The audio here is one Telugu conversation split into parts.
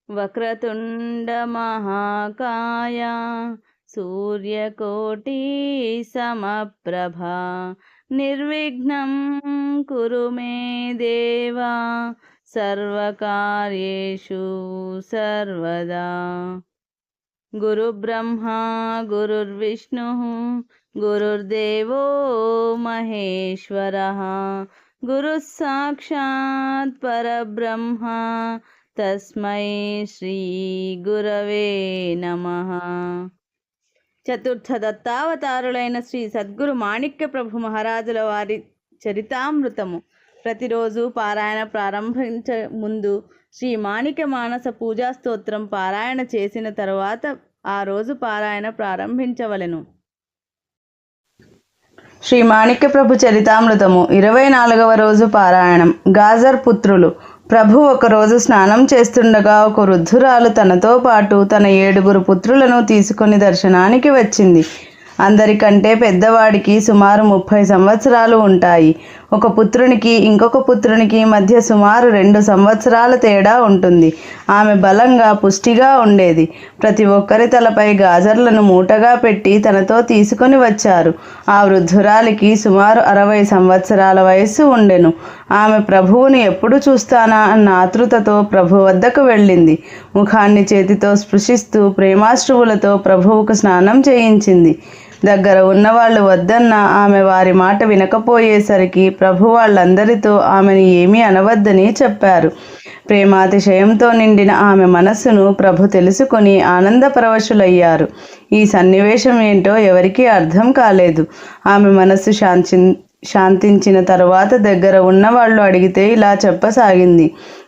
వక్రతుండ మహాకాయ సూర్యకోటి సమప్రభా నిర్విఘ్నం కురు మే దేవా సర్వకార్యేషు సర్వదా. గురుబ్రహ్మా గురుర్విష్ణుః గురుర్దేవో మహేశ్వరః గురుః సాక్షాత్ పరబ్రహ్మ తస్మై శ్రీ గురవే నమః. చతుర్థ దత్తావతారులైన శ్రీ సద్గురు మాణిక్య ప్రభు మహారాజుల వారి చరితామృతము ప్రతిరోజు పారాయణ ప్రారంభించే ముందు శ్రీ మాణిక్య మానస పూజా స్తోత్రం పారాయణ చేసిన తరువాత ఆ రోజు పారాయణ ప్రారంభించవలెను. శ్రీ మాణిక్య ప్రభు చరితామృతము 24వ రోజు పారాయణం. గాజర్ పుత్రులు. ప్రభు ఒకరోజు స్నానం చేస్తుండగా ఒక వృద్ధురాలు తనతో పాటు తన 7 పుత్రులను తీసుకొని దర్శనానికి వచ్చింది. అందరికంటే పెద్దవాడికి సుమారు 30 సంవత్సరాలు ఉంటాయి. ఒక పుత్రునికి ఇంకొక పుత్రునికి మధ్య సుమారు 2 సంవత్సరాల తేడా ఉంటుంది. ఆమె బలంగా పుష్టిగా ఉండేది. ప్రతి ఒక్కరి తలపై గాజర్లను మూటగా పెట్టి తనతో తీసుకొని వచ్చారు. ఆ వృద్ధురాలికి సుమారు 60 సంవత్సరాల వయస్సు ఉండెను. ఆమె ప్రభువుని ఎప్పుడు చూస్తానా అన్న ఆతృతతో ప్రభు వద్దకు వెళ్ళింది. ముఖాన్ని చేతితో స్పృశిస్తూ ప్రేమాశ్రువులతో ప్రభువుకు స్నానం చేయించింది. దగ్గర ఉన్నవాళ్ళు వద్దన్న ఆమె వారి మాట వినకపోయేసరికి ప్రభు వాళ్ళందరితో ఆమెను ఏమీ అనవద్దని చెప్పారు. ప్రేమాతిశయంతో నిండిన ఆమె మనస్సును ప్రభు తెలుసుకొని ఆనందపరవశులయ్యారు. ఈ సన్నివేశం ఏంటో ఎవరికీ అర్థం కాలేదు. ఆమె మనస్సు శాంతించిన తరువాత దగ్గర ఉన్నవాళ్ళు అడిగితే ఇలా చెప్పసాగింది.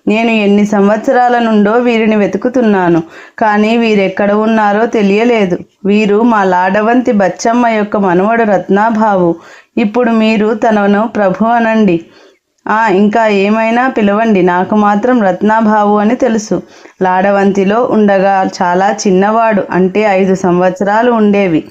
నేను ఎన్ని సంవత్సరాల నుండో వీరిని వెతుకుతున్నాను, కానీ వీరెక్కడ ఉన్నారో తెలియలేదు. వీరు మా లాడవంతి బచ్చమ్మ యొక్క మనవడు రత్నాభావు. ఇప్పుడు మీరు తనను ప్రభు అనండి, ఇంకా ఏమైనా పిలవండి, నాకు మాత్రం రత్నాభావు అని తెలుసు. లాడవంతిలో ఉండగా చాలా చిన్నవాడు, అంటే 5 సంవత్సరాలు ఉండేవి.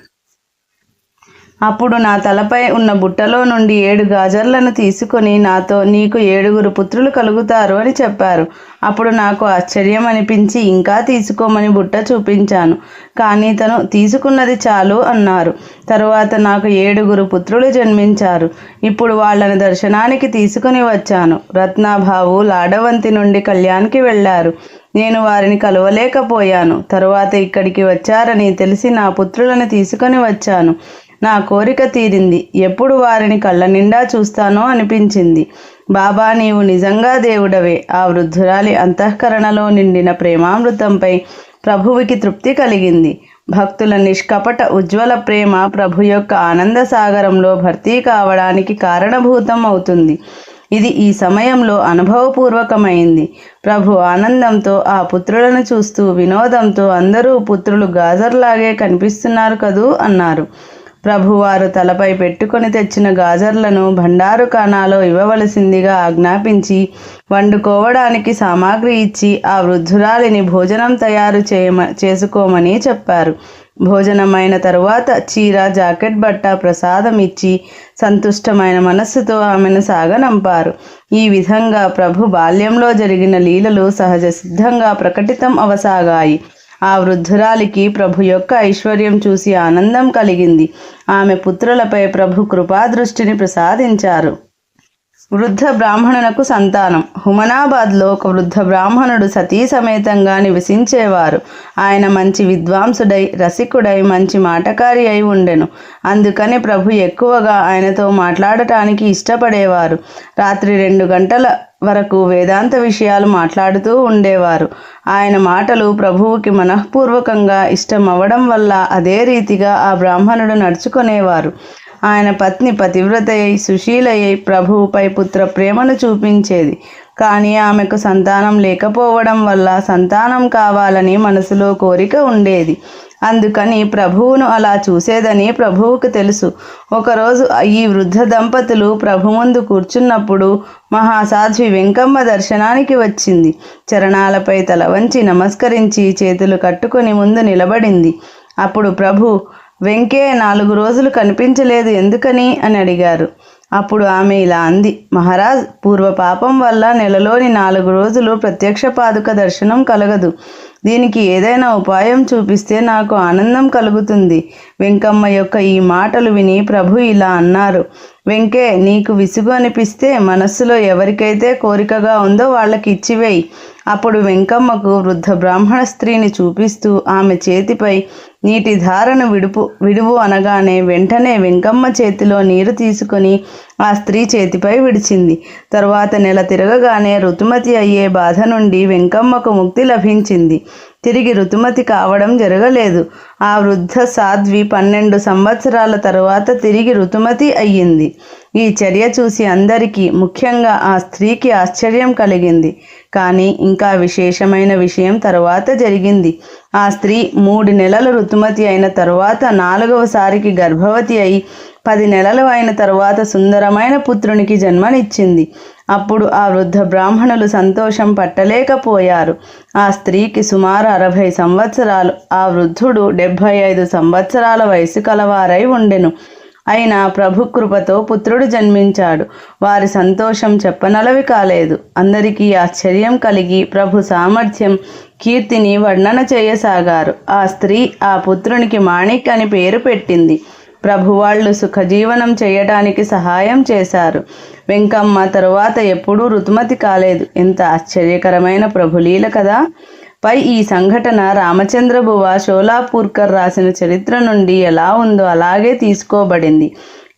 అప్పుడు నా తలపై ఉన్న బుట్టలో నుండి 7 గాజర్లను తీసుకొని నాతో నీకు 7 పుత్రులు కలుగుతారు అని చెప్పారు. అప్పుడు నాకు ఆశ్చర్యం అనిపించి ఇంకా తీసుకోమని బుట్ట చూపించాను. కానీ తను తీసుకున్నది చాలు అన్నారు. తరువాత నాకు 7 పుత్రులు జన్మించారు. ఇప్పుడు వాళ్ళని దర్శనానికి తీసుకుని వచ్చాను. రత్నాభావు లాడవంతి నుండి కళ్యాణ్కి వెళ్ళారు. నేను వారిని కలవలేకపోయాను. తరువాత ఇక్కడికి వచ్చారని తెలిసి నా పుత్రులను తీసుకొని వచ్చాను. నా కోరిక తీరింది. ఎప్పుడు వారిని కళ్ళ నిండా చూస్తానో అనిపించింది. బాబా, నీవు నిజంగా దేవుడవే. ఆ వృద్ధురాలి అంతఃకరణలో నిండిన ప్రేమామృతంపై ప్రభువుకి తృప్తి కలిగింది. భక్తుల నిష్కపట ఉజ్వల ప్రేమ ప్రభు యొక్క ఆనంద సాగరంలో భర్తీ కావడానికి కారణభూతం అవుతుంది. ఇది ఈ సమయంలో అనుభవపూర్వకమైంది. ప్రభు ఆనందంతో ఆ పుత్రులను చూస్తూ వినోదంతో అందరూ పుత్రులు గాజర్లాగే కనిపిస్తున్నారు కదూ అన్నారు. ప్రభువారు తలపై పెట్టుకొని తెచ్చిన గాజర్లను భండారు ఖానాలో ఇవ్వవలసిందిగా ఆజ్ఞాపించి వండుకోవడానికి సామాగ్రి ఇచ్చి ఆ వృద్ధురాలిని భోజనం తయారు చేసుకోమని చెప్పారు. భోజనమైన తరువాత చీర, జాకెట్, బట్ట, ప్రసాదం ఇచ్చి సంతుష్టమైన మనస్సుతో ఆమెను సాగనంపారు. ఈ విధంగా ప్రభు బాల్యంలో జరిగిన లీలలు సహజ సిద్ధంగా ప్రకటితం అవసాగాయి. ఆ వృద్ధురాలికి ప్రభు యొక్క ఐశ్వర్యం చూసి ఆనందం కలిగింది. ఆమె పుత్రులపై ప్రభు కృపాదృష్టిని ప్రసాదించారు. వృద్ధ బ్రాహ్మణునకు సంతానం. హుమనాబాద్లో ఒక వృద్ధ బ్రాహ్మణుడు సతీ సమేతంగా నివసించేవారు. ఆయన మంచి విద్వాంసుడై, రసికుడై, మంచి మాటకారి అయి ఉండెను. అందుకని ప్రభు ఎక్కువగా ఆయనతో మాట్లాడటానికి ఇష్టపడేవారు. రాత్రి 2 గంటల వరకు వేదాంత విషయాలు మాట్లాడుతూ ఉండేవారు. ఆయన మాటలు ప్రభువుకి మనఃపూర్వకంగా ఇష్టమవ్వడం వల్ల అదే రీతిగా ఆ బ్రాహ్మణుడు నడుచుకునేవారు. ఆయన పత్ని పతివ్రతయై సుశీలయ్యై ప్రభువుపై పుత్ర ప్రేమను చూపించేది. కానీ ఆమెకు సంతానం లేకపోవడం వల్ల సంతానం కావాలని మనసులో కోరిక ఉండేది. అందుకని ప్రభువును అలా చూసేదని ప్రభువుకు తెలుసు. ఒకరోజు ఈ వృద్ధ దంపతులు ప్రభు ముందు కూర్చున్నప్పుడు మహాసాధ్వి వెంకమ్మ దర్శనానికి వచ్చింది. చరణాలపై తల వంచి నమస్కరించి చేతులు కట్టుకొని ముందు నిలబడింది. అప్పుడు ప్రభు, వెంకే 4 రోజులు కనిపించలేదు ఎందుకని అని అడిగారు. అప్పుడు ఆమె ఇలా అంది, మహారాజ్, పూర్వ పాపం వల్ల నెలలోని 4 రోజులు ప్రత్యక్ష పాదుక దర్శనం కలగదు. దీనికి ఏదైనా ఉపాయం చూపిస్తే నాకు ఆనందం కలుగుతుంది. వెంకమ్మ యొక్క ఈ మాటలు విని ప్రభు ఇలా అన్నారు, వెంకే, నీకు విసుగు అనిపిస్తే మనస్సులో ఎవరికైతే కోరికగా ఉందో వాళ్ళకి ఇచ్చివేయి. అప్పుడు వెంకమ్మకు వృద్ధ బ్రాహ్మణ స్త్రీని చూపిస్తూ ఆమె చేతిపై నీటి ధారను విడువు అనగానే వెంటనే వెంకమ్మ చేతిలో నీరు తీసుకొని ఆ స్త్రీ చేతిపై విడిచింది. తరువాత నెల తిరగగానే ఋతుమతి అయ్యే బాధ నుండి వెంకమ్మకు ముక్తి లభించింది. తిరిగి ఋతుమతి కావడం జరగలేదు. ఆ వృద్ధ సాధ్వి 12 సంవత్సరాల తరువాత తిరిగి ఋతుమతి అయ్యింది. ఈ చర్య చూసి అందరికీ, ముఖ్యంగా ఆ స్త్రీకి ఆశ్చర్యం కలిగింది. కానీ ఇంకా విశేషమైన విషయం తరువాత జరిగింది. ఆ స్త్రీ 3 నెలలు ఋతుమతి అయిన తరువాత 4వసారికి గర్భవతి అయి 10 నెలలు అయిన తరువాత సుందరమైన పుత్రునికి జన్మనిచ్చింది. అప్పుడు ఆ వృద్ధ బ్రాహ్మణులు సంతోషం పట్టలేకపోయారు. ఆ స్త్రీకి సుమారు 60 సంవత్సరాలు, ఆ వృద్ధుడు 75 సంవత్సరాల వయసు కలవారై ఉండెను. అయినా ప్రభు కృపతో పుత్రుడు జన్మించాడు. వారి సంతోషం చెప్పనలవి కాలేదు. అందరికీ ఆశ్చర్యం కలిగి ప్రభు సామర్థ్యం, కీర్తిని వర్ణన చేయసాగారు. ఆ స్త్రీ ఆ పుత్రునికి మాణిక్ అని పేరు పెట్టింది. ప్రభువాళ్లు సుఖజీవనం చేయటానికి సహాయం చేశారు. వెంకమ్మ తరువాత ఎప్పుడూ ఋతుమతి కాలేదు. ఎంత ఆశ్చర్యకరమైన ప్రభులీల కదా. పై ఈ సంఘటన రామచంద్రబువ షోలాపూర్కర్ రాసిన చరిత్ర నుండి ఎలా ఉందో అలాగే తీసుకోబడింది.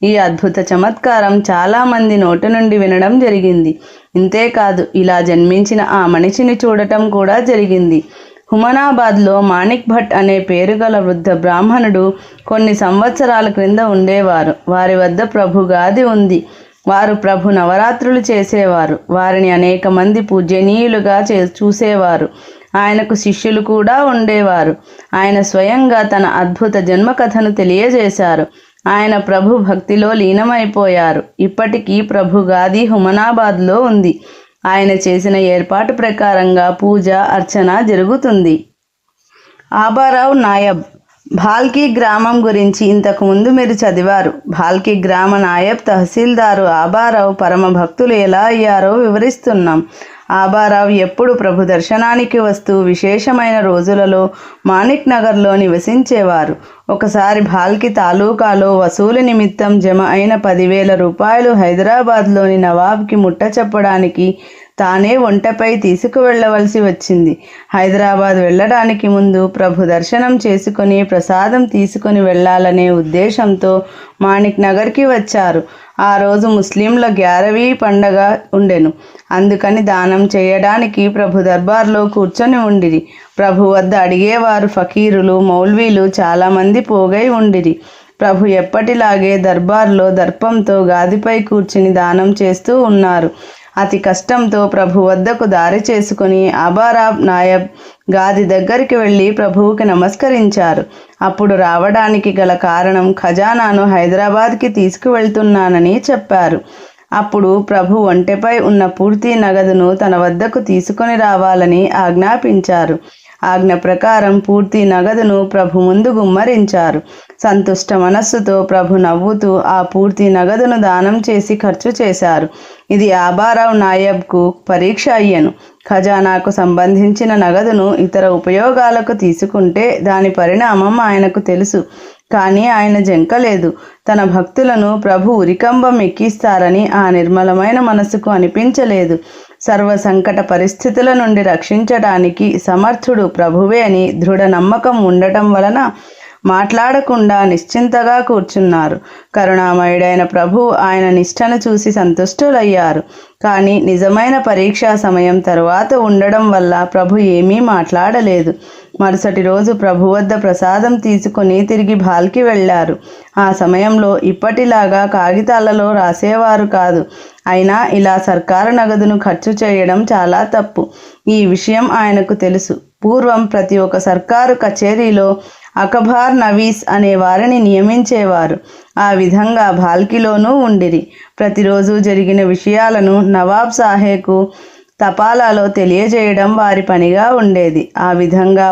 ఈ అద్భుత చమత్కారం చాలామంది నోటి నుండి వినడం జరిగింది. ఇంతేకాదు, ఇలా జన్మించిన ఆ మనిషిని చూడటం కూడా జరిగింది. హుమనాబాద్లో మాణిక్ భట్ అనే పేరు గల వృద్ధ బ్రాహ్మణుడు కొన్ని సంవత్సరాల క్రింద ఉండేవారు. వారి వద్ద ప్రభు గాది ఉంది. వారు ప్రభు నవరాత్రులు చేసేవారు. వారిని అనేక మంది పూజనీయులుగా చూసేవారు. ఆయనకు శిష్యులు కూడా ఉండేవారు. ఆయన స్వయంగా తన అద్భుత జన్మ కథను తెలియజేశారు. ఆయన ప్రభు భక్తిలో లీనమైపోయారు. ఇప్పటికీ ప్రభు గాది హుమనాబాద్లో ఉంది. ఆయన చేసిన ఏర్పాటు ప్రకారంగా పూజ, అర్చన జరుగుతుంది. ఆబారావు నాయబ్. భాల్కి గ్రామం గురించి ఇంతకుముందు మీరు చదివారు. భాల్కి గ్రామ నాయబ్ తహసీల్దారు ఆబారావు పరమ భక్తులు ఎలా అయ్యారో వివరిస్తున్నాం. ఆబారావు ఎప్పుడు ప్రభు దర్శనానికి వస్తూ విశేషమైన రోజులలో మాణిక్ నగర్లో నివసించేవారు. ఒకసారి భాల్కి తాలూకాలో వసూలు నిమిత్తం జమ అయిన 10,000 రూపాయలు హైదరాబాద్లోని నవాబ్కి ముట్ట చెప్పడానికి తానే ఒంటెపై తీసుకువెళ్ళవలసి వచ్చింది. హైదరాబాద్ వెళ్ళడానికి ముందు ప్రభు దర్శనం చేసుకుని ప్రసాదం తీసుకుని వెళ్ళాలనే ఉద్దేశంతో మాణిక్ నగర్కి వచ్చారు. ఆ రోజు ముస్లింల గ్యారవీ పండగ ఉండెను. అందుకని దానం చేయడానికి ప్రభు దర్బార్లో కూర్చొని ఉండిరి. ప్రభు వద్ద అడిగేవారు ఫకీరులు, మౌల్వీలు చాలామంది పోగై ఉండిరి. ప్రభు ఎప్పటిలాగే దర్బార్లో దర్పంతో గాదిపై కూర్చుని దానం చేస్తూ ఉన్నారు. అతి కష్టంతో ప్రభు వద్దకు దారి చేసుకుని ఆబారావ్ నాయబ్ గాది దగ్గరికి వెళ్ళి ప్రభువుకి నమస్కరించారు. అప్పుడు రావడానికి గల కారణం ఖజానాను హైదరాబాద్కి తీసుకువెళ్తున్నానని చెప్పారు. అప్పుడు ప్రభు ఒంటెపై ఉన్న పూర్తి నగదును తన వద్దకు తీసుకొని రావాలని ఆజ్ఞాపించారు. ఆజ్ఞ ప్రకారం పూర్తి నగదును ప్రభు ముందు గుమ్మరించారు. సంతుష్ట మనస్సుతో ప్రభు నవ్వుతూ ఆ పూర్తి నగదును దానం చేసి ఖర్చు చేశారు. ఇది ఆబారావు నాయబ్కు పరీక్ష అయ్యను. ఖజానాకు సంబంధించిన నగదును ఇతర ఉపయోగాలకు తీసుకుంటే దాని పరిణామం ఆయనకు తెలుసు. కానీ ఆయన జంకలేదు. తన భక్తులను ప్రభు ఉరికంబం ఎక్కిస్తారని ఆ నిర్మలమైన మనసుకు అనిపించలేదు. సర్వ సంకట పరిస్థితుల నుండి రక్షించడానికి సమర్థుడు ప్రభువే అని దృఢ నమ్మకం ఉండటం వలన మాట్లాడకుండా నిశ్చింతగా కూర్చున్నారు. కరుణామయుడైన ప్రభు ఆయన నిష్ఠను చూసి సంతుష్టులయ్యారు. కానీ నిజమైన పరీక్షా సమయం తరువాత ఉండడం వల్ల ప్రభు ఏమీ మాట్లాడలేదు. మరుసటి రోజు ప్రభు వద్ద ప్రసాదం తీసుకుని తిరిగి భాల్కి వెళ్ళారు. ఆ సమయంలో ఇప్పటిలాగా కాగితాలలో రాసేవారు కాదు. అయినా ఇలా సర్కారు నగదును ఖర్చు చేయడం చాలా తప్పు. ఈ విషయం ఆయనకు తెలుసు. పూర్వం ప్రతి ఒక్క సర్కారు కచేరీలో అఖబార్ నవీస్ అనే వారిని నియమించేవారు. ఆ విధంగా భాల్కిలోనూ ఉండిరి. ప్రతిరోజు జరిగిన విషయాలను నవాబ్ సాహెబ్కు తపాలాలో తెలియజేయడం వారి పనిగా ఉండేది. ఆ విధంగా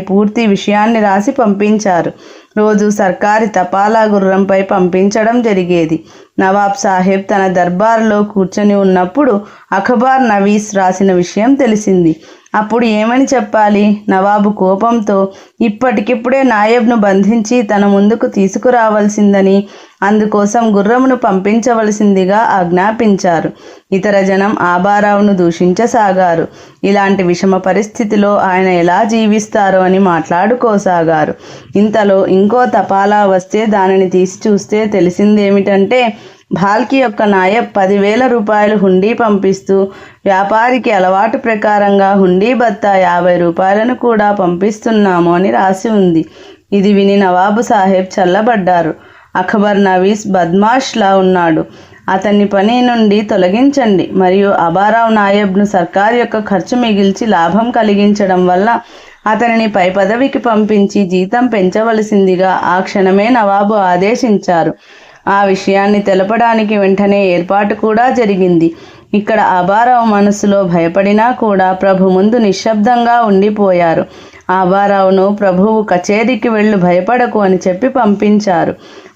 పూర్తి విషయాన్ని రాసి పంపించారు. రోజు సర్కారీ తపాలా గుర్రంపై పంపించడం జరిగేది. నవాబ్ సాహెబ్ తన దర్బారులో కూర్చొని ఉన్నప్పుడు అఖబార్ నవీస్ రాసిన విషయం తెలిసింది. అప్పుడు ఏమని చెప్పాలి? నవాబు కోపంతో ఇప్పటికిప్పుడే నాయబ్ను బంధించి తన ముందుకు తీసుకురావాల్సిందని, అందుకోసం గుర్రమును పంపించవలసిందిగా ఆజ్ఞాపించారు. ఇతర జనం ఆబారావును దూషించసాగారు. ఇలాంటి విషమ పరిస్థితిలో ఆయన ఎలా జీవిస్తారో అని మాట్లాడుకోసాగారు. ఇంతలో ఇంకో తపాలా వస్తే దానిని తీసి చూస్తే తెలిసిందేమిటంటే, భాల్కి యొక్క నాయబ్ 10,000 రూపాయలు హుండీ పంపిస్తూ వ్యాపారికి అలవాటు ప్రకారంగా హుండీ బత్తా 50 రూపాయలను కూడా పంపిస్తున్నాము అని రాసి ఉంది. ఇది విని నవాబు సాహెబ్ చల్లబడ్డారు. అఖబర్ నవీస్ బద్మాష్లా ఉన్నాడు, అతన్ని పని నుండి తొలగించండి, మరియు అబారావు నాయబ్ను సర్కారు యొక్క ఖర్చు మిగిల్చి లాభం కలిగించడం వల్ల అతనిని పై పదవికి పంపించి జీతం పెంచవలసిందిగా ఆ క్షణమే నవాబు ఆదేశించారు. ఆ విషయాన్ని తెలపడానికి వెంటనే ఏర్పాటు కూడా జరిగింది. ఇక్కడ అబారావు మనసులో భయపడినా కూడా ప్రభు ముందు నిశ్శబ్దంగా ఉండిపోయారు. అబారావును ప్రభువు కచేరీకి వెళ్ళు, భయపడకు అని చెప్పి పంపించారు.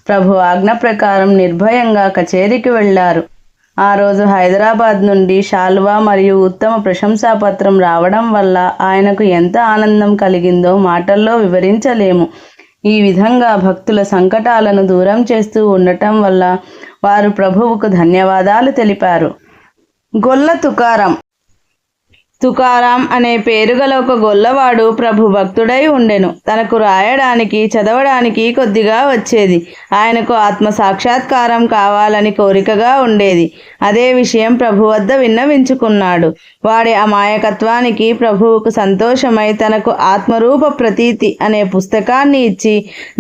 ప్రభు ఆజ్ఞ ప్రకారం నిర్భయంగా కచేరీకి వెళ్ళారు. ఆ రోజు హైదరాబాద్ నుండి శాల్వా మరియు ఉత్తమ ప్రశంసాపత్రం రావడం వల్ల ఆయనకు ఎంత ఆనందం కలిగిందో మాటల్లో వివరించలేము. ఈ విధంగా భక్తుల సంకటాలను దూరం చేస్తూ ఉండటం వల్ల వారు ప్రభువుకు ధన్యవాదాలు తెలిపారు. గొల్ల తుకారాం. తుకారాం అనే పేరు గల ఒక గొల్లవాడు ప్రభు భక్తుడై ఉండెను. తనకు రాయడానికి చదవడానికి కొద్దిగా వచ్చేది. ఆయనకు ఆత్మ సాక్షాత్కారం కావాలని కోరికగా ఉండేది. అదే విషయం ప్రభు వద్ద విన్నవించుకున్నాడు. వాడి అమాయకత్వానికి ప్రభువుకు సంతోషమై తనకు ఆత్మరూప ప్రతీతి అనే పుస్తకాన్ని ఇచ్చి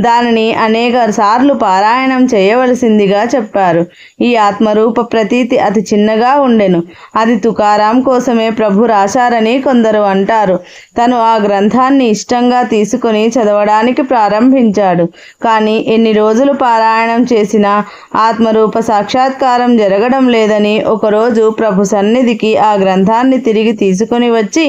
దానిని అనేక సార్లు పారాయణం చేయవలసిందిగా చెప్పారు. ఈ ఆత్మరూప ప్రతీతి అతి చిన్నగా ఉండెను. అది తుకారాం కోసమే ప్రభు రాశారని కొందరు అంటారు. తను ఆ గ్రంథాన్ని ఇష్టంగా తీసుకుని చదవడానికి ప్రారంభించాడు. కానీ ఎన్ని రోజులు పారాయణం చేసినా ఆత్మరూప సాక్షాత్కారం జరగడం లేదని ఒకరోజు ప్రభు సన్నిధికి ఆ గ్రంథాన్ని తిరిగి తీసుకొని వచ్చి,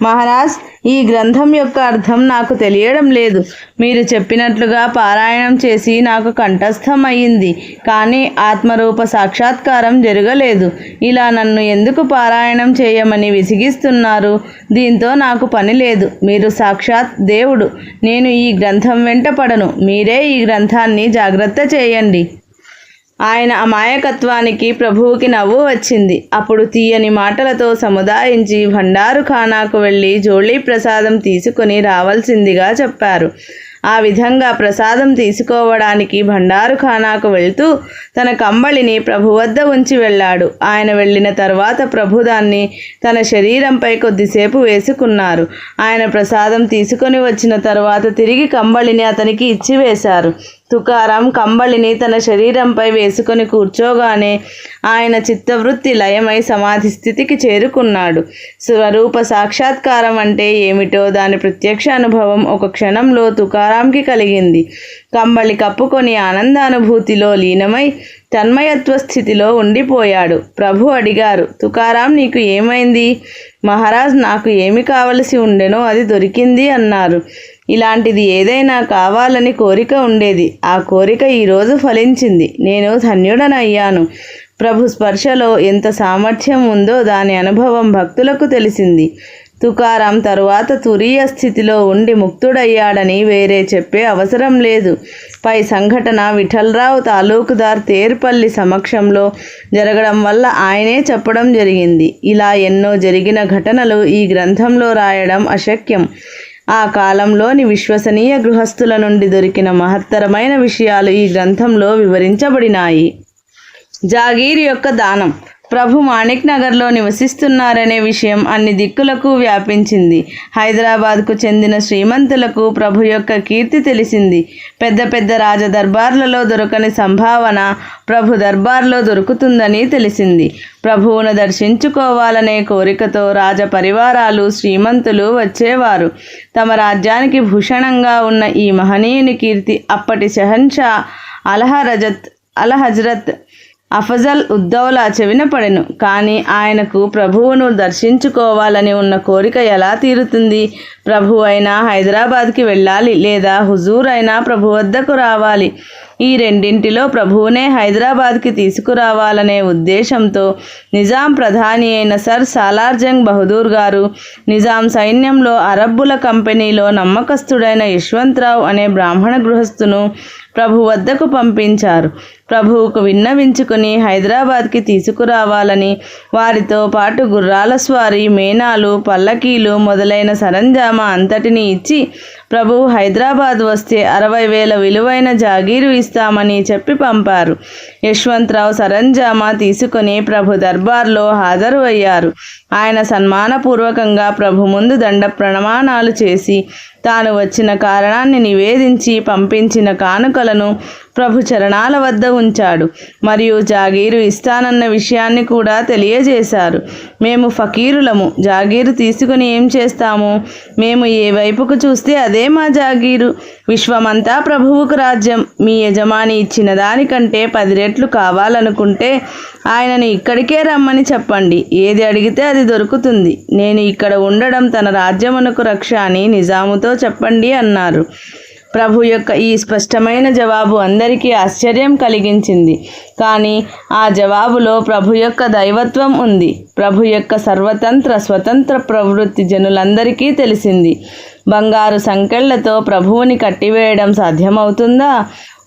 మహారాజ్, ఈ గ్రంథం యొక్క అర్థం నాకు తెలియడం లేదు. మీరు చెప్పినట్లుగా పారాయణం చేసి నాకు కంఠస్థం అయ్యింది, కానీ ఆత్మరూప సాక్షాత్కారం జరగలేదు. ఇలా నన్ను ఎందుకు పారాయణం చేయమని విసిగిస్తున్నారు? దీంతో నాకు పని లేదు. మీరు సాక్షాత్ దేవుడు. నేను ఈ గ్రంథం వెంట పడను. మీరే ఈ గ్రంథాన్ని జాగ్రత్త చేయండి. ఆయన అమాయకత్వానికి ప్రభువుకి నవ్వు వచ్చింది. అప్పుడు తీయని మాటలతో సముదాయించి భండారు ఖానాకు వెళ్ళి జోళీ ప్రసాదం తీసుకుని రావాల్సిందిగా చెప్పారు. ఆ విధంగా ప్రసాదం తీసుకోవడానికి భండారు ఖానాకు వెళ్తూ తన కంబళిని ప్రభు వద్ద ఉంచి వెళ్ళాడు. ఆయన వెళ్ళిన తర్వాత ప్రభు దాన్ని తన శరీరంపై కొద్దిసేపు వేసుకున్నారు. ఆయన ప్రసాదం తీసుకొని వచ్చిన తర్వాత తిరిగి కంబళిని అతనికి ఇచ్చివేశారు. తుకారాం కంబళిని తన శరీరంపై వేసుకొని కూర్చోగానే ఆయన చిత్తవృత్తి లయమై సమాధి స్థితికి చేరుకున్నాడు. స్వరూప సాక్షాత్కారం అంటే ఏమిటో దాని ప్రత్యక్ష అనుభవం ఒక క్షణంలో తుకారాంకి కలిగింది. కంబళి కప్పుకొని ఆనందానుభూతిలో లీనమై తన్మయత్వ స్థితిలో ఉండిపోయాడు. ప్రభు అడిగారు, తుకారాం, నీకు ఏమైంది? మహారాజ్, నాకు ఏమి కావలసి ఉండెనో అది దొరికింది అన్నారు. ఇలాంటిది ఏదైనా కావాలని కోరిక ఉండేది. ఆ కోరిక ఈరోజు ఫలించింది. నేను ధన్యుడనయ్యాను. ప్రభు స్పర్శలో ఎంత సామర్థ్యం ఉందో దాని అనుభవం భక్తులకు తెలిసింది. తుకారాం తరువాత తురీయ స్థితిలో ఉండి ముక్తుడయ్యాడని వేరే చెప్పే అవసరం లేదు. పై సంఘటన విఠలరావు తాలూకుదార్ తేర్పల్లి సమక్షంలో జరగడం వల్ల ఆయనే చెప్పడం జరిగింది. ఇలా ఎన్నో జరిగిన ఘటనలు ఈ గ్రంథంలో రాయడం అశక్యం. ఆ కాలంలోని విశ్వసనీయ గృహస్థుల నుండి దొరికిన మహత్తరమైన విషయాలు ఈ గ్రంథంలో వివరించబడినాయి. జాగీర్ యొక్క దానం. ప్రభు మాణిక్ నగర్లో నివసిస్తున్నారనే విషయం అన్ని దిక్కులకు వ్యాపించింది. హైదరాబాద్కు చెందిన శ్రీమంతులకు ప్రభు యొక్క కీర్తి తెలిసింది. పెద్ద పెద్ద రాజ దర్బార్లలో దొరకని సంభావన ప్రభు దర్బార్లో దొరుకుతుందని తెలిసింది. ప్రభువును దర్శించుకోవాలనే కోరికతో రాజ పరివారాలు, శ్రీమంతులు వచ్చేవారు. తమ రాజ్యానికి భూషణంగా ఉన్న ఈ మహనీయుని కీర్తి అప్పటి షహన్షా అలహజరత్ అఫజల్ ఉద్దౌలా చెవిన పడెను. కానీ ఆయనకు ప్రభువును దర్శించుకోవాలని ఉన్న కోరిక ఎలా తీరుతుంది? ప్రభు అయినా హైదరాబాద్కి వెళ్ళాలి, లేదా హుజూర్ అయినా ప్రభు వద్దకు రావాలి. ఈ రెండింటిలో ప్రభువునే హైదరాబాద్కి తీసుకురావాలనే ఉద్దేశంతో నిజాం ప్రధాని అయిన సర్ సాలార్ జంగ్ బహదూర్ గారు నిజాం సైన్యంలో అరబ్బుల కంపెనీలో నమ్మకస్తుడైన యశ్వంతరావు అనే బ్రాహ్మణ గృహస్థును ప్రభు వద్దకు పంపించారు. ప్రభువుకు విన్నవించుకుని హైదరాబాద్కి తీసుకురావాలని, వారితో పాటు గుర్రాల స్వారీ, మేనాలు, పల్లకీలు మొదలైన సరంజామా అంతటినీ ఇచ్చి ప్రభువు హైదరాబాద్ వస్తే 60,000 విలువైన జాగీరు ఇస్తామని చెప్పి పంపారు. యశ్వంతరావు సరంజామా తీసుకుని ప్రభు దర్బార్లో హాజరు అయ్యారు. ఆయన సన్మానపూర్వకంగా ప్రభు ముందు దండ ప్రణామాలు చేసి తాను వచ్చిన కారణాన్ని నివేదించి పంపించిన కానుకలను ప్రభు చరణాల వద్ద ఉంచాడు. మరియు జాగీరు ఇస్తానన్న విషయాన్ని కూడా తెలియజేశారు. మేము ఫకీరులము, జాగీరు తీసుకుని ఏం చేస్తాము? మేము ఏ వైపుకు చూస్తే అదే మా జాగీరు. విశ్వమంతా ప్రభువుకు రాజ్యం. మీ యజమాని ఇచ్చిన దానికంటే 10 రెట్లు కావాలనుకుంటే ఆయనను ఇక్కడికే రమ్మని చెప్పండి. ఏది అడిగితే అది దొరుకుతుంది. నేను ఇక్కడ ఉండడం తన రాజ్యమునకు రక్ష అని నిజాముతో చెప్పండి అన్నారు. ప్రభు యొక్క ఈ స్పష్టమైన జవాబు అందరికీ ఆశ్చర్యం కలిగించింది. కానీ ఆ జవాబులో ప్రభు యొక్క దైవత్వం ఉంది. ప్రభు యొక్క సర్వతంత్ర స్వతంత్ర ప్రవృత్తి జనులందరికీ తెలిసింది. బంగారు సంకెళ్లతో ప్రభువుని కట్టివేయడం సాధ్యమవుతుందా?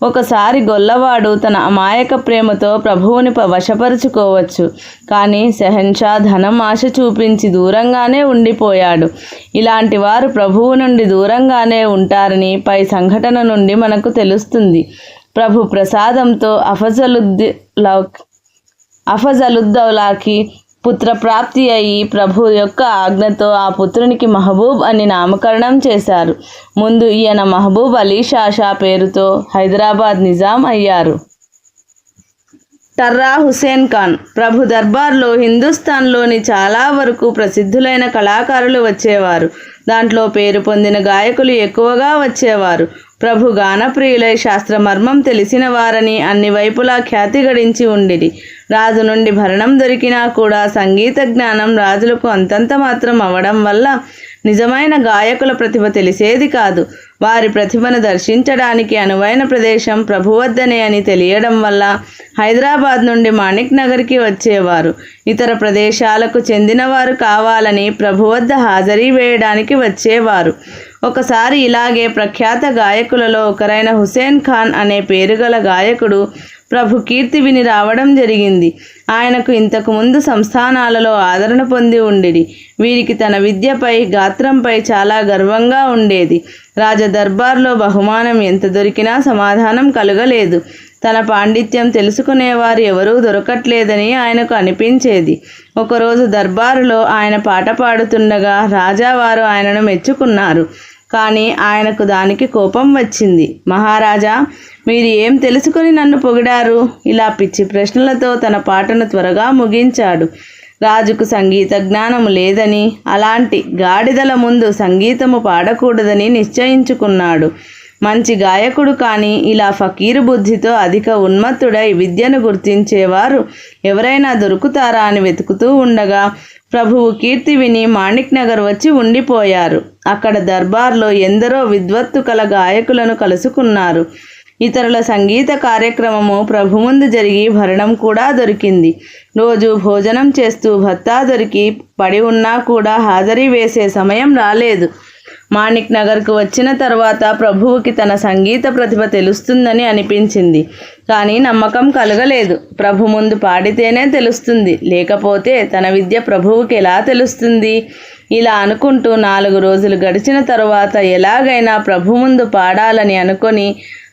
ఒకసారి గొల్లవాడు తన అమాయక ప్రేమతో ప్రభువుని వశపరుచుకోవచ్చు. కానీ షెహన్షా ధనం ఆశ చూపించి దూరంగానే ఉండిపోయాడు. ఇలాంటి వారు ప్రభువు నుండి దూరంగానే ఉంటారని పై సంఘటన నుండి మనకు తెలుస్తుంది. ప్రభు ప్రసాదంతో అఫజలుద్దౌలాకి పుత్రప్రాప్తి అయి ప్రభు యొక్క ఆజ్ఞతో ఆ పుత్రునికి మహబూబ్ అని నామకరణం చేశారు. ముందు ఈయన మహబూబ్ అలీ షాషా పేరుతో హైదరాబాద్ నిజాం అయ్యారు. టర్రా హుసేన్ ఖాన్. ప్రభు దర్బార్లో హిందుస్థాన్లోని చాలా వరకు ప్రసిద్ధులైన కళాకారులు వచ్చేవారు. దాంట్లో పేరు పొందిన గాయకులు ఎక్కువగా వచ్చేవారు. ప్రభు గానప్రియులై శాస్త్రమర్మం తెలిసిన వారని అన్ని వైపులా ఖ్యాతి గడించి ఉండిరి. రాజు నుండి భరణం దొరికినా కూడా సంగీత జ్ఞానం రాజులకు అంతంత మాత్రం అవడం వల్ల నిజమైన గాయకుల ప్రతిభ తెలిసేది కాదు. వారి ప్రతిభను దర్శించడానికి అనువైన ప్రదేశం ప్రభు వద్దనే అని తెలియడం వల్ల హైదరాబాద్ నుండి మాణిక్ నగర్కి వచ్చేవారు. ఇతర ప్రదేశాలకు చెందినవారు కావాలని ప్రభు వద్ద హాజరీ వేయడానికి వచ్చేవారు. ఒకసారి ఇలాగే ప్రఖ్యాత గాయకులలో ఒకరైన హుసేన్ ఖాన్ అనే పేరుగల గాయకుడు ప్రభు కీర్తి విని రావడం జరిగింది. ఆయనకు ఇంతకు ముందు సంస్థానాలలో ఆదరణ పొంది ఉండిరి. వీరికి తన విద్యపై, గాత్రంపై చాలా గర్వంగా ఉండేది. రాజదర్బార్లో బహుమానం ఎంత దొరికినా సమాధానం కలుగలేదు. తన పాండిత్యం తెలుసుకునేవారు ఎవరూ దొరకట్లేదని ఆయనకు అనిపించేది. ఒకరోజు దర్బారులో ఆయన పాట పాడుతుండగా రాజావారు ఆయనను మెచ్చుకున్నారు. కానీ ఆయనకు దానికి కోపం వచ్చింది. మహారాజా, మీరు ఏం తెలుసుకొని నన్ను పొగిడారు? ఇలా పిచ్చి ప్రశ్నలతో తన పాటను త్వరగా ముగించాడు. రాజుకు సంగీత జ్ఞానము లేదని, అలాంటి గాడిదల ముందు సంగీతము పాడకూడదని నిశ్చయించుకున్నాడు. మంచి గాయకుడు కానీ ఇలా ఫకీరు బుద్ధితో అధిక ఉన్మత్తుడై విద్యను గుర్తించేవారు ఎవరైనా దొరుకుతారా అని వెతుకుతూ ఉండగా ప్రభువు కీర్తి విని మాణిక్ నగర్ వచ్చి ఉండిపోయారు. అక్కడ దర్బార్లో ఎందరో విద్వత్తు కల గాయకులను కలుసుకున్నారు. ఇతరుల సంగీత కార్యక్రమము ప్రభు ముందు జరిగి భరణం కూడా దొరికింది. రోజు భోజనం చేస్తూ భత్తా దొరికి పడి ఉన్నా కూడా హాజరీ వేసే సమయం రాలేదు. మాణిక్ నగర్కు వచ్చిన తర్వాత ప్రభువుకి తన సంగీత ప్రతిభ తెలుస్తుందని అనిపించింది. కానీ నమ్మకం కలగలేదు. ప్రభు ముందు పాడితేనే తెలుస్తుంది, లేకపోతే తన విద్య ప్రభువుకి ఎలా తెలుస్తుంది? ఇలా అనుకుంటూ 4 రోజులు గడిచిన తరువాత ఎలాగైనా ప్రభు ముందు పాడాలని అనుకొని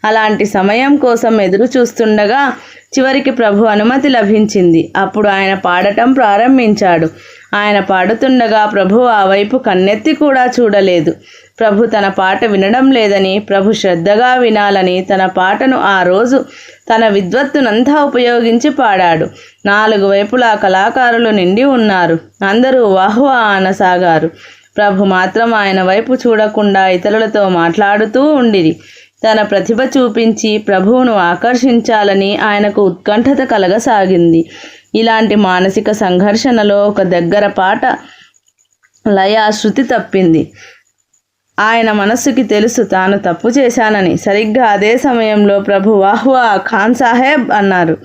అలాంటి సమయం కోసం ఎదురు చూస్తుండగా చివరికి ప్రభు అనుమతి లభించింది. అప్పుడు ఆయన పాడటం ప్రారంభించాడు. ఆయన పాడుతుండగా ప్రభు ఆ వైపు కన్నెత్తి కూడా చూడలేదు. ప్రభు తన పాట వినడం లేదని, ప్రభు శ్రద్ధగా వినాలని తన పాటను ఆ రోజు తన విద్వత్తునంతా ఉపయోగించి పాడాడు. 4 వైపులా కళాకారులు నిండి ఉన్నారు. అందరూ వాహ్వా అనసాగారు. ప్రభు మాత్రం ఆయన వైపు చూడకుండా ఇతరులతో మాట్లాడుతూ ఉండిరి. తన ప్రతిభ చూపించి ప్రభువును ఆకర్షించాలని ఆయనకు ఉత్కంఠత కలగసాగింది. ఇలాంటి మానసిక సంఘర్షణలో ఒక దగ్గర పాట లయ శృతి తప్పింది. ఆయన మనస్సుకి తెలుసు తాను తప్పు చేశానని. సరిగ్గా అదే సమయంలో ప్రభు వాహ్వా ఖాన్ సాహెబ్ అన్నారు.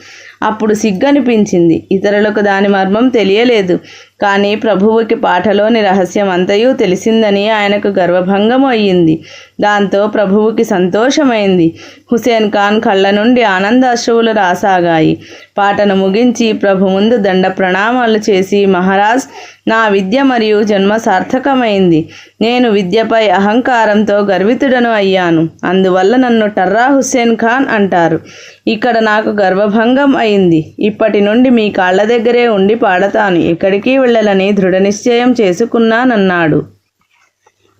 అప్పుడు సిగ్గనిపించింది. ఇతరులకు దాని మర్మం తెలియలేదు. కానీ ప్రభువుకి పాటలోని రహస్యం అంతయూ తెలిసిందని ఆయనకు గర్వభంగం అయ్యింది. దాంతో ప్రభువుకి సంతోషమైంది. హుసేన్ ఖాన్ కళ్ళ నుండి ఆనందాశ్రువులు రాసాగాయి. పాటను ముగించి ప్రభు ముందు దండ ప్రణామాలు చేసి, మహారాజ్, నా విద్య మరియు జన్మ సార్థకమైంది. నేను విద్యపై అహంకారంతో గర్వితుడను అయ్యాను. అందువల్ల నన్ను టర్రా హుస్సేన్ ఖాన్ అంటారు. ఇక్కడ నాకు గర్వభంగం అయింది. ఇప్పటి నుండి మీ కాళ్ళ దగ్గరే ఉండి పాడతాను. ఎక్కడికి వెళ్ళలని దృఢ నిశ్చయం చేసుకున్నానన్నాడు.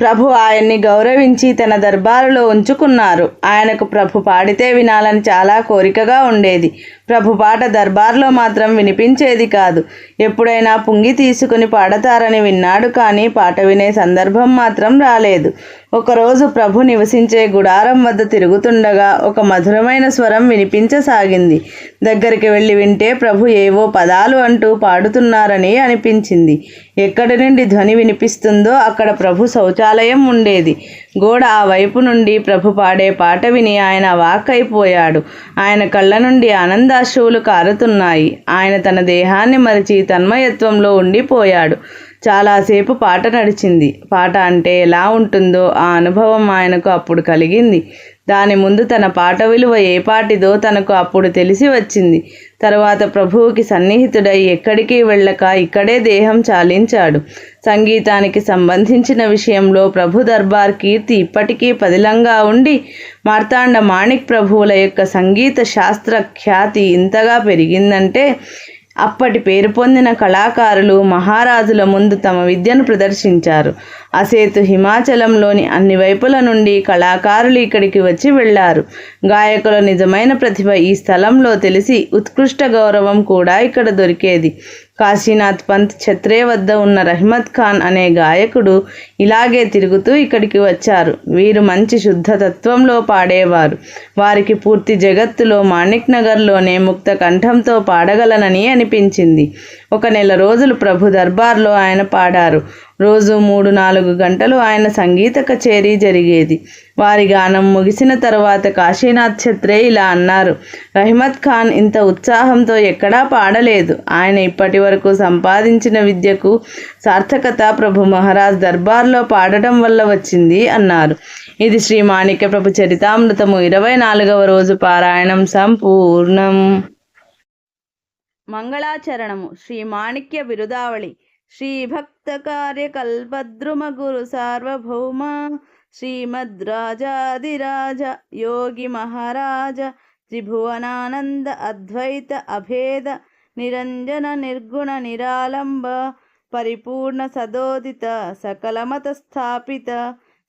ప్రభు ఆయన్ని గౌరవించి తన దర్బారులో ఉంచుకున్నారు. ఆయనకు ప్రభు పాడితే వినాలని చాలా కోరికగా ఉండేది. ప్రభు పాట దర్బార్లో మాత్రం వినిపించేది కాదు. ఎప్పుడైనా పుంగి తీసుకుని పాడతారని విన్నాడు, కానీ పాట వినే సందర్భం మాత్రం రాలేదు. ఒకరోజు ప్రభు నివసించే గుడారం వద్ద తిరుగుతుండగా ఒక మధురమైన స్వరం వినిపించసాగింది. దగ్గరికి వెళ్ళి వింటే ప్రభు ఏవో పదాలు అంటూ పాడుతున్నారని అనిపించింది. ఎక్కడి నుండి ధ్వని వినిపిస్తుందో అక్కడ ప్రభు శౌచాలయం ఉండేది. గోడ ఆ వైపు నుండి ప్రభు పాడే పాట విని ఆయన వాక్కైపోయాడు. ఆయన కళ్ళ నుండి ఆనందాశ్రువులు కారుతున్నాయి. ఆయన తన దేహాన్ని మరిచి తన్మయత్వంలో ఉండిపోయాడు. చాలాసేపు పాట నడిచింది. పాట అంటే ఎలా ఉంటుందో ఆ అనుభవం ఆయనకు అప్పుడు కలిగింది. దాని ముందు తన పాట విలువ ఏపాటిదో తనకు అప్పుడు తెలిసి వచ్చింది. తరువాత ప్రభువుకి సన్నిహితుడై ఎక్కడికి వెళ్ళక ఇక్కడే దేహం చాలించాడు. సంగీతానికి సంబంధించిన విషయంలో ప్రభు దర్బార్ కీర్తి ఇప్పటికీ పదిలంగా ఉండి మార్తాండ మాణిక్ ప్రభువుల యొక్క సంగీత శాస్త్ర ఖ్యాతి ఇంతగా పెరిగిందంటే అప్పటి పేరు పొందిన కళాకారులు మహారాజుల ముందు తమ విద్యను ప్రదర్శించారు. అసేతు హిమాచలంలోని అన్ని వైపుల నుండి కళాకారులు ఇక్కడికి వచ్చి వెళ్ళారు. గాయకుల నిజమైన ప్రతిభ ఈ స్థలంలో తెలిసి ఉత్కృష్ట గౌరవం కూడా ఇక్కడ దొరికేది. కాశీనాథ్ పంత్ ఛత్రే వద్ద ఉన్న రహ్మత్ ఖాన్ అనే గాయకుడు ఇలాగే తిరుగుతూ ఇక్కడికి వచ్చారు. వీరు మంచి శుద్ధ తత్వంలో పాడేవారు. వారికి పూర్తి జగత్తులో మాణిక్ నగర్లోనే ముక్త కంఠంతో పాడగలనని అనిపించింది. ఒక నెల రోజులు ప్రభు దర్బార్లో ఆయన పాడారు. రోజు 3-4 గంటలు ఆయన సంగీత కచేరీ జరిగేది. వారి గానం ముగిసిన తరువాత కాశీనాథ్ ఛత్రే ఇలా అన్నారు: రహ్మత్ ఖాన్ ఇంత ఉత్సాహంతో ఎక్కడా పాడలేదు. ఆయన ఇప్పటి వరకు సంపాదించిన విద్యకు సార్థకత ప్రభు మహారాజ్ దర్బార్లో పాడటం వల్ల వచ్చింది అన్నారు. ఇది శ్రీ మాణిక్య ప్రభు చరితామృతము 24వ రోజు పారాయణం సంపూర్ణం. మంగళాచరణము. శ్రీ మాణిక్య బిరుదావళి. శ్రీ భక్త కార్యకల్పద్రుమ గురు సార్వభౌమ శ్రీమద్రాజాదిరాజ యోగి మహారాజ త్రిభువనానంద అద్వైత అభేద నిరంజన నిర్గుణ నిరాలంబ పరిపూర్ణ సదోదిత సకలమత స్థాపిత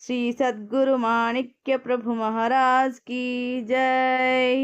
శ్రీ సద్గురు మాణిక్య ప్రభు మహారాజ్ కీ జై.